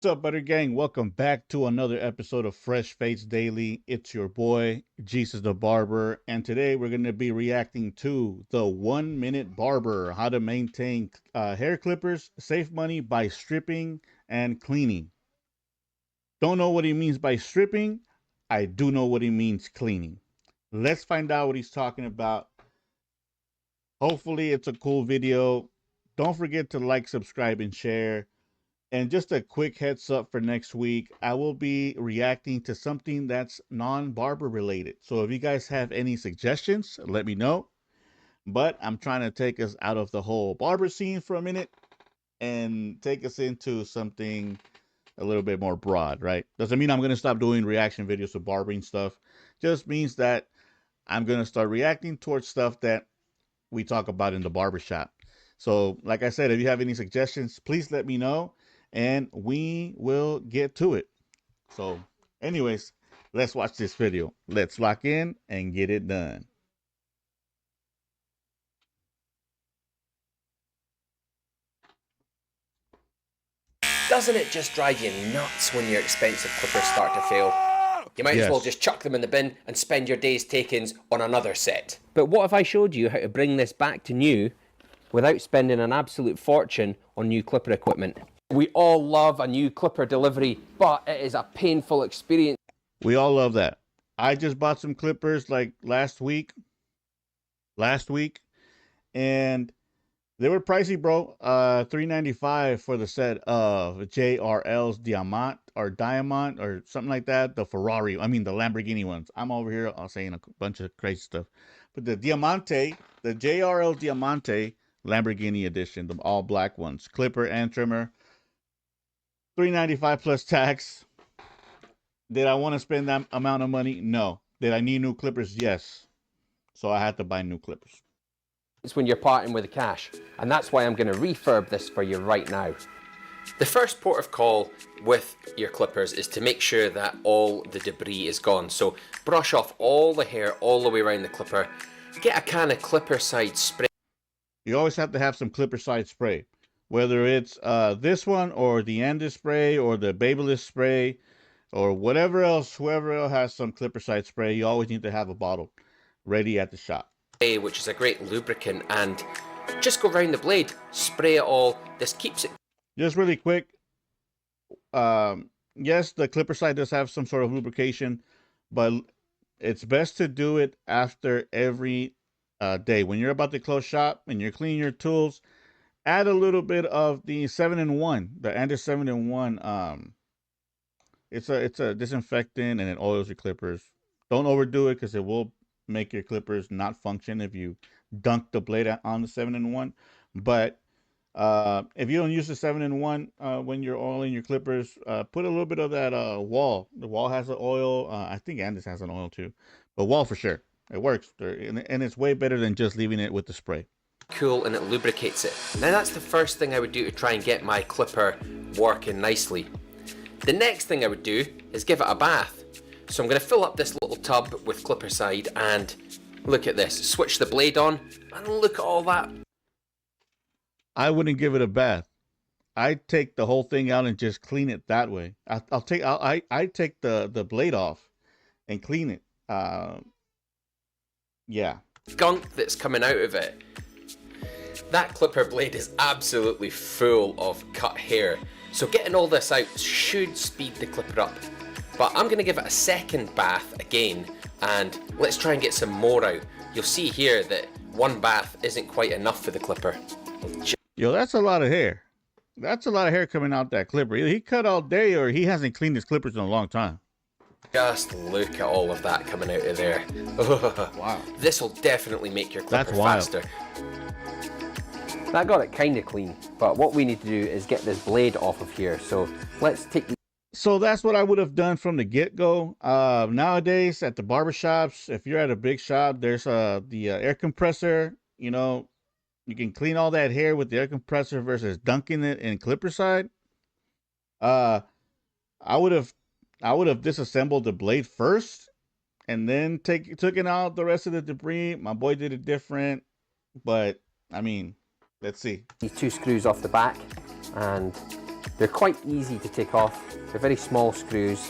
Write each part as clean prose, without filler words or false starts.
What's up, Butter Gang? Welcome back to another episode of Fresh Fates Daily. It's your boy, Jesus the Barber, and today we're going to be reacting to the 1 Minute Barber, how to maintain hair clippers, save money by stripping and cleaning. Don't know what he means by stripping. I do know what he means cleaning. Let's find out what he's talking about. Hopefully it's a cool video. Don't forget to like, subscribe, and share. And just a quick heads up for next week, I will be reacting to something that's non-barber related. So if you guys have any suggestions, let me know. But I'm trying to take us out of the whole barber scene for a minute and take us into something a little bit more broad, right? Doesn't mean I'm going to stop doing reaction videos to barbering stuff. Just means that I'm going to start reacting towards stuff that we talk about in the barbershop. So like I said, if you have any suggestions, please let me know and we will get to it. So anyways, let's watch this video. Let's lock in and get it done. Doesn't it just drive you nuts when your expensive clippers start to fail? You might as well just chuck them in the bin and spend your day's takings on another set. But what if I showed you how to bring this back to new without spending an absolute fortune on new clipper equipment? We all love a new clipper delivery, but it is a painful experience. We all love that. I just bought some clippers like last week, and they were pricey, bro. $3.95 for the set of JRL's Diamant or something like that. The Ferrari, I mean the Lamborghini ones. I'm over here saying a bunch of crazy stuff. But the Diamante, the JRL Diamante Lamborghini edition, the all black ones, clipper and trimmer, $3.95 plus tax. Did I want to spend that amount of money? No. Did I need new clippers? Yes. So I had to buy new clippers. It's when you're parting with the cash, and that's why I'm going to refurb this for you right now. The first port of call with your clippers is to make sure that all the debris is gone. So brush off all the hair all the way around the clipper. Get a can of clipper side spray. You always have to have some clipper side spray. Whether it's this one or the Andis spray or the Babyliss spray or whatever else, whoever else has some clipper side spray, you always need to have a bottle ready at the shop. Which is a great lubricant, and just go around the blade, spray it all. This keeps it. Just really quick, yes, the clipper side does have some sort of lubrication, but it's best to do it after every day. When you're about to close shop and you're cleaning your tools, add a little bit of the 7-in-1, the Andis 7-in-1. It's a disinfectant and it oils your clippers. Don't overdo it because it will make your clippers not function if you dunk the blade on the 7-in-1. But if you don't use the 7-in-1 when you're oiling your clippers, put a little bit of that Wahl. The Wahl has an oil. I think Andis has an oil too, but Wahl for sure. It works, and it's way better than just leaving it with the spray. Cool, and it lubricates it. Now that's the first thing I would do to try and get my clipper working nicely. The next thing I would do is give it a bath. So I'm going to fill up this little tub with clipper side and look at this. Switch the blade on and look at all that. I wouldn't give it a bath. I'd take the whole thing out and just clean it that way. I'll take the blade off and clean it. Yeah. Gunk that's coming out of it. That clipper blade is absolutely full of cut hair. So getting all this out should speed the clipper up. But I'm going to give it a second bath again, and let's try and get some more out. You'll see here that one bath isn't quite enough for the clipper. Yo, that's a lot of hair. That's a lot of hair coming out that clipper. Either he cut all day or he hasn't cleaned his clippers in a long time. Just look at all of that coming out of there. Wow. This will definitely make your clipper That's wild. faster. That got it kind of clean, but what we need to do is get this blade off of here. So let's take the... So that's what I would have done from the get-go. Nowadays at the barbershops, if you're at a big shop, there's the air compressor. You know, you can clean all that hair with the air compressor versus dunking it in clipper side. I would have disassembled the blade first and then taken out the rest of the debris. My boy did it different, but I mean, let's see. These two screws off the back and They're quite easy to take off. They're very small screws.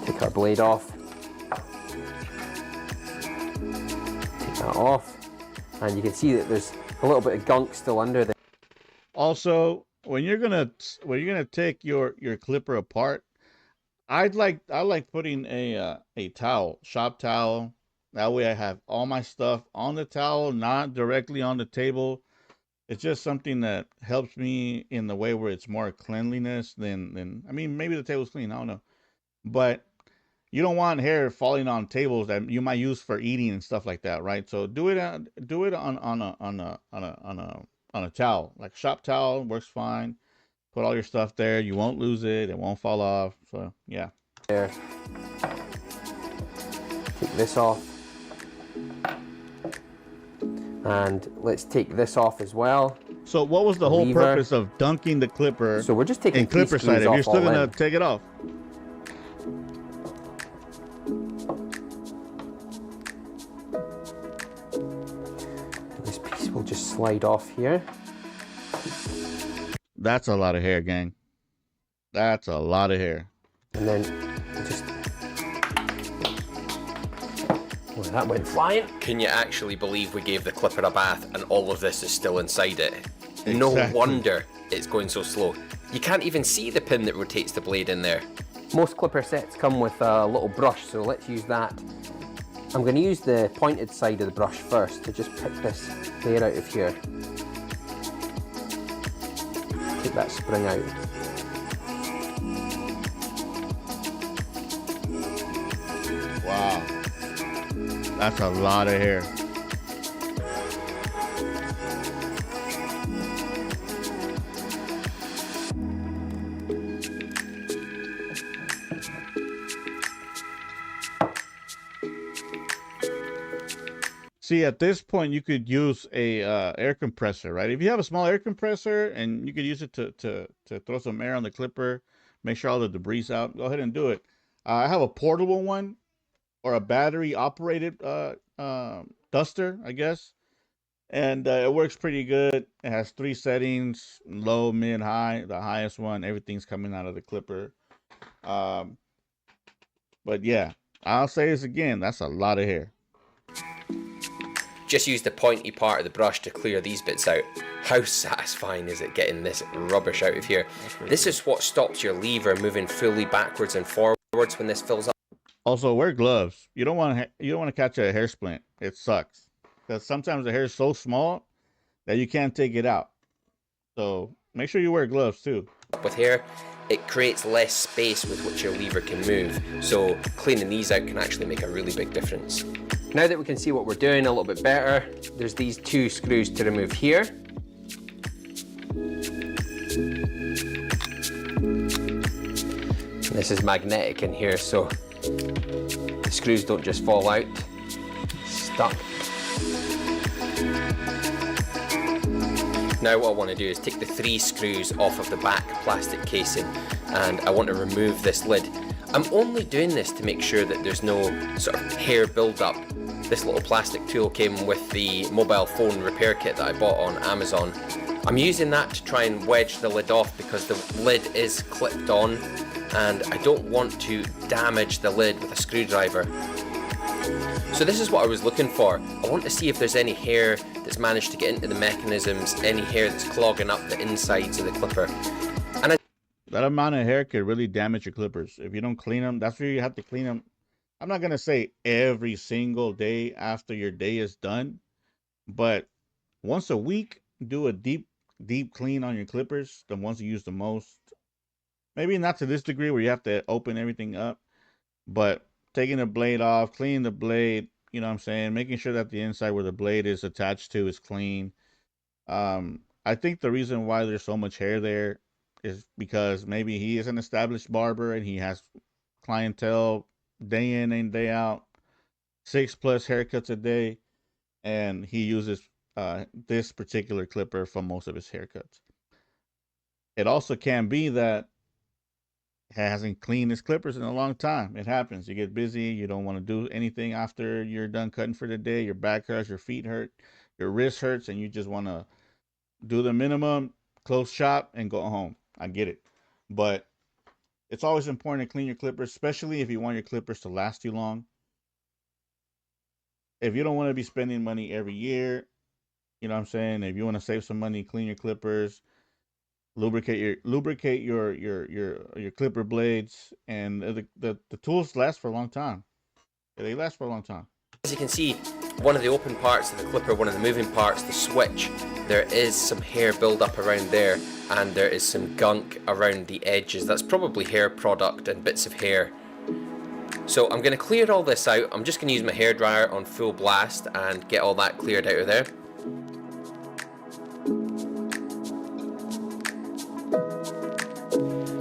Take our blade off. Take that off. And you can see that there's a little bit of gunk still under there. Also, when you're gonna take your clipper apart, I like putting a towel, shop towel. That way I have all my stuff on the towel, not directly on the table. It's just something that helps me in the way where it's more cleanliness than I mean, maybe the table's clean, I don't know. But you don't want hair falling on tables that you might use for eating and stuff like that, right? So do it on a towel, like shop towel works fine. Put all your stuff there. You won't lose it. It won't fall off. So yeah. There. Take this off. And let's take this off as well. So what was the whole Lever. purpose of dunking the clipper? So we're just taking and clipper side. If you're still gonna take it off. This piece will just slide off here. That's a lot of hair, gang. That's a lot of hair. And then just... Oh, that went flying. Can you actually believe we gave the clipper a bath and all of this is still inside it? No Exactly. wonder it's going so slow. You can't even see the pin that rotates the blade in there. Most clipper sets come with a little brush, so let's use that. I'm going to use the pointed side of the brush first to just pick this hair out of here. Take that spring out. Wow. That's a lot of hair. See, at this point, you could use a air compressor, right? If you have a small air compressor and you could use it to throw some air on the clipper, make sure all the debris out, go ahead and do it. I have a portable one or a battery operated duster, I guess. And it works pretty good. It has 3 settings, low, mid, high. The highest one, everything's coming out of the clipper. But yeah, I'll say this again, that's a lot of hair. Just use the pointy part of the brush to clear these bits out. How satisfying is it getting this rubbish out of here? This is what stops your lever moving fully backwards and forwards when this fills up. Also, wear gloves. You don't want to catch a hair splint. It sucks because sometimes the hair is so small that you can't take it out. So make sure you wear gloves too. With hair, it creates less space with which your lever can move. So cleaning these out can actually make a really big difference. Now that we can see what we're doing a little bit better, there's these 2 screws to remove here. This is magnetic in here, so the screws don't just fall out. Stuck. Now what I want to do is take the 3 screws off of the back plastic casing and I want to remove this lid. I'm only doing this to make sure that there's no sort of hair buildup. This little plastic tool came with the mobile phone repair kit that I bought on Amazon. I'm using that to try and wedge the lid off because the lid is clipped on and I don't want to damage the lid with a screwdriver. So this is what I was looking for. I want to see if there's any hair that's managed to get into the mechanisms, any hair that's clogging up the insides of the clipper. And That amount of hair could really damage your clippers. If you don't clean them, that's where you have to clean them. I'm not going to say every single day after your day is done, but once a week, do a deep clean on your clippers, the ones you use the most. Maybe not to this degree where you have to open everything up, but taking the blade off, cleaning the blade, you know what I'm saying? Making sure that the inside where the blade is attached to is clean. I think the reason why there's so much hair there is because maybe he is an established barber and he has clientele day in and day out, 6+ haircuts a day, and he uses this particular clipper for most of his haircuts. It also can be that he hasn't cleaned his clippers in a long time. It happens. You get busy. You don't want to do anything after you're done cutting for the day. Your back hurts, your feet hurt, your wrist hurts, and you just want to do the minimum, close shop and go home. I get it. But it's always important to clean your clippers, especially if you want your clippers to last you long. If you don't want to be spending money every year, you know what I'm saying? If you want to save some money, clean your clippers, lubricate your clipper blades, and the tools last for a long time. They last for a long time. As you can see, one of the open parts of the clipper, one of the moving parts, the switch, there is some hair buildup around there, and there is some gunk around the edges. That's probably hair product and bits of hair. So I'm going to clear all this out. I'm just going to use my hairdryer on full blast and get all that cleared out of there.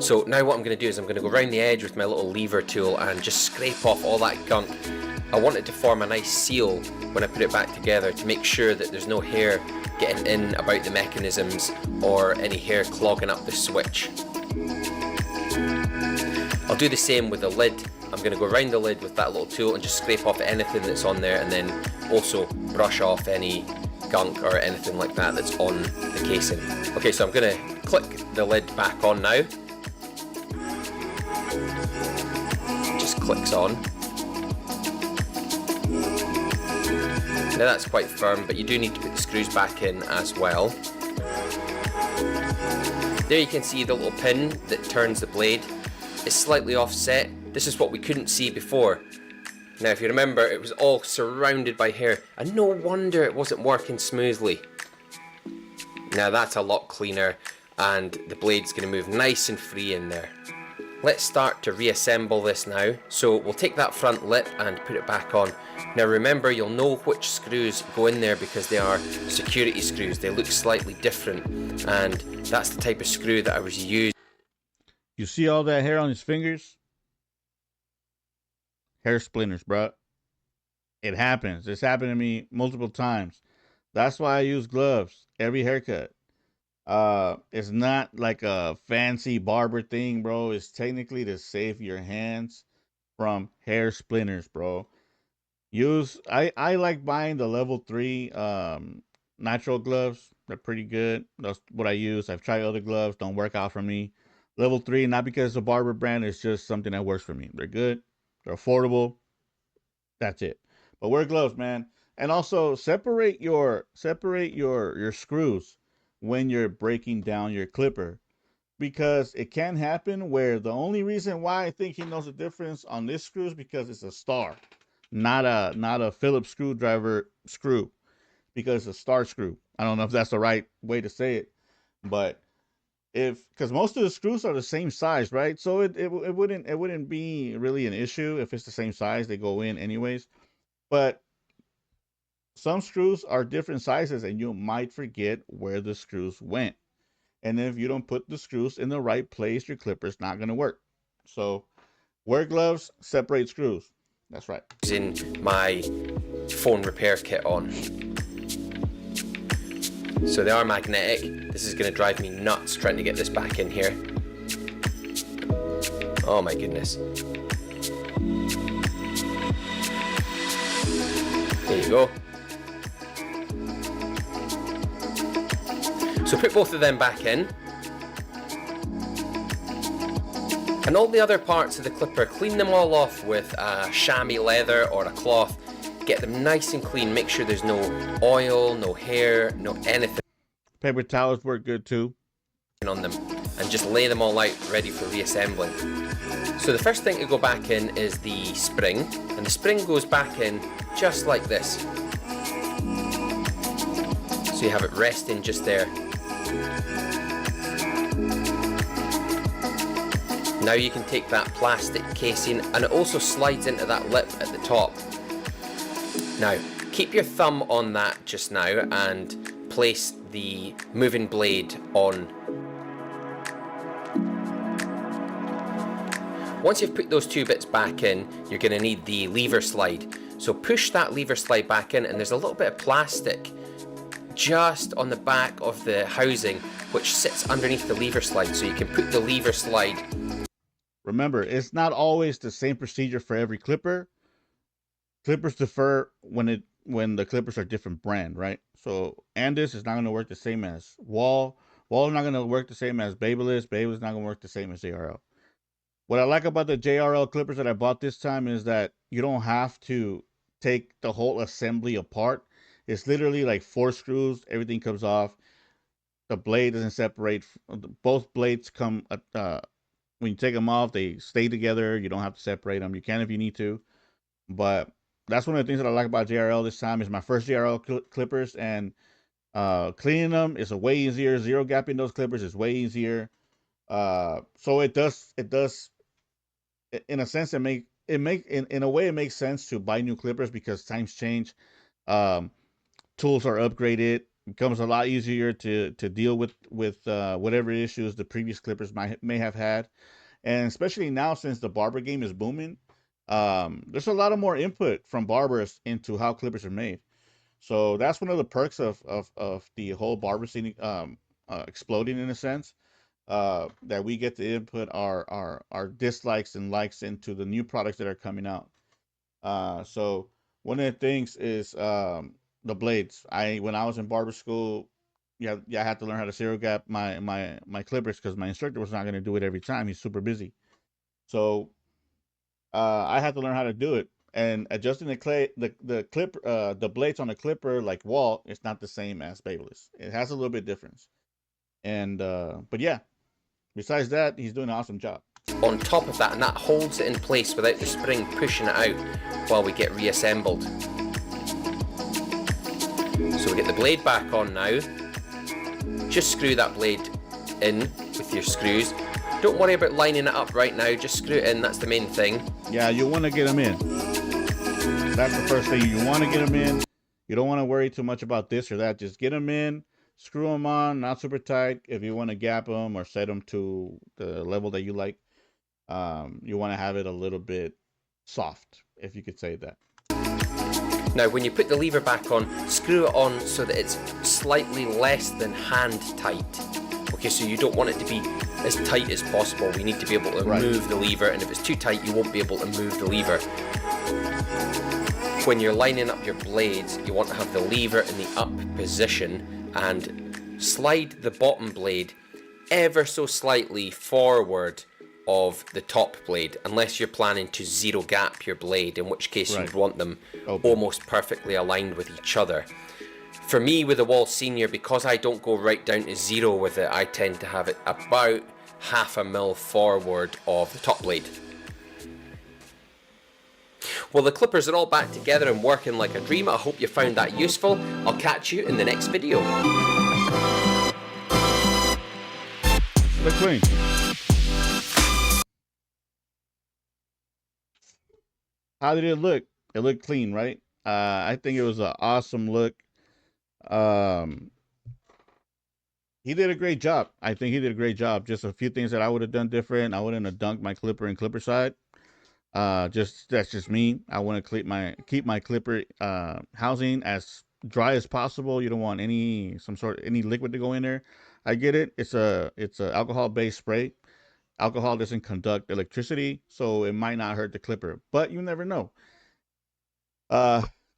So now what I'm going to do is I'm going to go around the edge with my little lever tool and just scrape off all that gunk. I want it to form a nice seal when I put it back together to make sure that there's no hair getting in about the mechanisms or any hair clogging up the switch. I'll do the same with the lid. I'm going to go around the lid with that little tool and just scrape off anything that's on there, and then also brush off any gunk or anything like that that's on the casing. Okay, so I'm going to click the lid back on now. Just clicks on. Now that's quite firm, but you do need to put the screws back in as well. There you can see the little pin that turns the blade. It's slightly offset. This is what we couldn't see before. Now if you remember, it was all surrounded by hair, and no wonder it wasn't working smoothly. Now that's a lot cleaner, and the blade's going to move nice and free in there. Let's start to reassemble this now. So we'll take that front lip and put it back on. Now remember, you'll know which screws go in there because they are security screws. They look slightly different, and that's the type of screw that I was using. You see all that hair on his fingers? Hair splinters, bro. It happens. It's happened to me multiple times. That's why I use gloves every haircut. It's not like a fancy barber thing, bro. It's technically to save your hands from hair splinters, bro. I like buying the level 3 nitrile gloves. They're pretty good. That's what I use. I've tried other gloves, don't work out for me. Level 3, not because it's a barber brand, it's just something that works for me. They're good, they're affordable. That's it. But wear gloves, man. And also separate your screws when you're breaking down your clipper, because it can happen where the only reason why I think he knows the difference on this screw is because it's a star, not a Phillips screwdriver screw, because it's a star screw. I don't know if that's the right way to say it, but because most of the screws are the same size, right? So it wouldn't be really an issue if it's the same size. They go in anyways, but some screws are different sizes, and you might forget where the screws went. And if you don't put the screws in the right place, your clipper's not going to work. So wear gloves, separate screws. That's right. Using my phone repair kit on. So they are magnetic. This is going to drive me nuts trying to get this back in here. Oh my goodness. There you go. So put both of them back in. And all the other parts of the clipper, clean them all off with a chamois leather or a cloth. Get them nice and clean. Make sure there's no oil, no hair, no anything Paper towels work good too on them. And just lay them all out ready for reassembling. So the first thing to go back in is the spring. And the spring goes back in just like this. So you have it resting just there. Now you can take that plastic casing, and it also slides into that lip at the top. Now, keep your thumb on that just now and place the moving blade on. Once you've put those two bits back in, you're going to need the lever slide. So push that lever slide back in, and there's a little bit of plastic just on the back of the housing which sits underneath the lever slide, so you can put the lever slide. Remember, it's not always the same procedure for every clipper. Clippers differ when the clippers are different brand, right? So Andis is not going to work the same as Wahl. Wall is not gonna work the same as Babyliss. Babyliss not gonna work the same as JRL. What I like about the JRL clippers that I bought this time is that you don't have to take the whole assembly apart. It's literally like 4 screws. Everything comes off. The blade doesn't separate. Both blades come. When you take them off, they stay together. You don't have to separate them. You can if you need to. But that's one of the things that I like about JRL this time. Is my first JRL clippers, and cleaning them is a way easier. Zero gapping those clippers is way easier. So it does in a sense in a way it makes sense to buy new clippers because times change. Um, Tools are upgraded. It becomes a lot easier to deal with whatever issues the previous clippers may have had, and especially now since the barber game is booming, there's a lot of more input from barbers into how clippers are made. So that's one of the perks of the whole barber scene exploding in a sense. That we get to input our dislikes and likes into the new products that are coming out. So one of the things is the blades. When I was in barber school, I had to learn how to zero gap my clippers because my instructor was not going to do it every time. He's super busy. So I had to learn how to do it. And adjusting the blades on the clipper like Walt, it's not the same as Babyliss. It has a little bit difference. And but yeah, besides that, he's doing an awesome job. On top of that, and that holds it in place without the spring pushing it out while we get reassembled. So we get the blade back on now. Just screw that blade in with your screws. Don't worry about lining it up right now, just screw it in, that's the main thing. Yeah, you want to get them in. That's the first thing. You want to get them in. You don't want to worry too much about this or that. Just get them in, screw them on, not super tight. If you want to gap them or set them to the level that you like, you want to have it a little bit soft, if you could say that. Now, when you put the lever back on, screw it on so that it's slightly less than hand tight. Okay, so you don't want it to be as tight as possible. We need to be able to move the lever, and if it's too tight, you won't be able to move the lever. When you're lining up your blades, you want to have the lever in the up position and slide the bottom blade ever so slightly forward of the top blade, unless you're planning to zero gap your blade, in which case you'd want them almost perfectly aligned with each other. For me, with the Wall Senior, because I don't go right down to zero with it, I tend to have it about 0.5 mil forward of the top blade. Well, the clippers are all back together and working like a dream. I hope you found that useful. I'll catch you in the next video. Look clean. How did it look? It looked clean, right? I think it was an awesome look. He did a great job. I think he did a great job. Just a few things that I would have done different. I wouldn't have dunked my clipper in clipper side. That's just me. I want to keep my clipper housing as dry as possible. You don't want any liquid to go in there. I get it. It's a alcohol based spray. Alcohol doesn't conduct electricity, so it might not hurt the clipper, but you never know.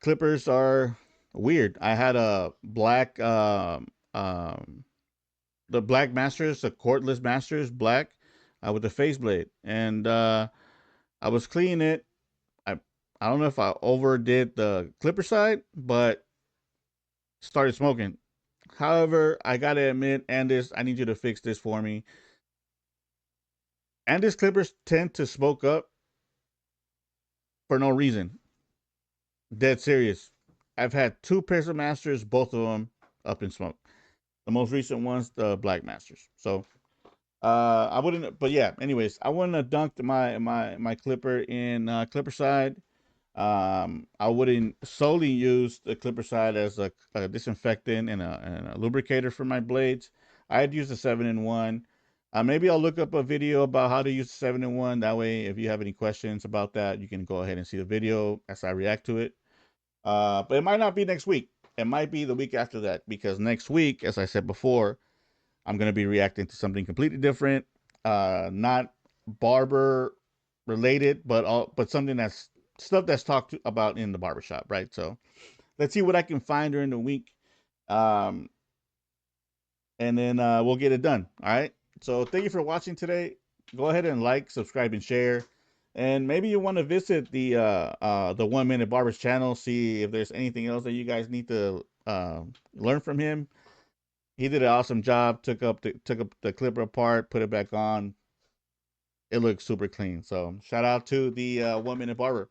Clippers are weird. I had a black the black Masters, the cordless Masters black with the face blade, and I was cleaning it. I don't know if I overdid the clipper side, but started smoking. However, I gotta admit, Andis, I need you to fix this for me. Andis clippers tend to smoke up for no reason. Dead serious. I've had 2 pairs of Masters, both of them up in smoke. The most recent one's the Black Masters. So I wouldn't, but yeah, anyways, I wouldn't have dunked my clipper in clipper side. I wouldn't solely use the clipper side as a disinfectant and a lubricator for my blades. I'd use the 7-in-1. Maybe I'll look up a video about how to use the 7-in-1. That way, if you have any questions about that, you can go ahead and see the video as I react to it. But it might not be next week. It might be the week after that, because next week, as I said before, I'm going to be reacting to something completely different. Not barber related, but something that's stuff that's talked about in the barbershop, right? So let's see what I can find during the week. and then we'll get it done. All right. So thank you for watching today. Go ahead and like, subscribe, and share. And maybe you want to visit the 1 Minute Barber's channel, see if there's anything else that you guys need to learn from him. He did an awesome job. Took up the clipper apart, put it back on. It looks super clean. So shout out to the 1 Minute Barber.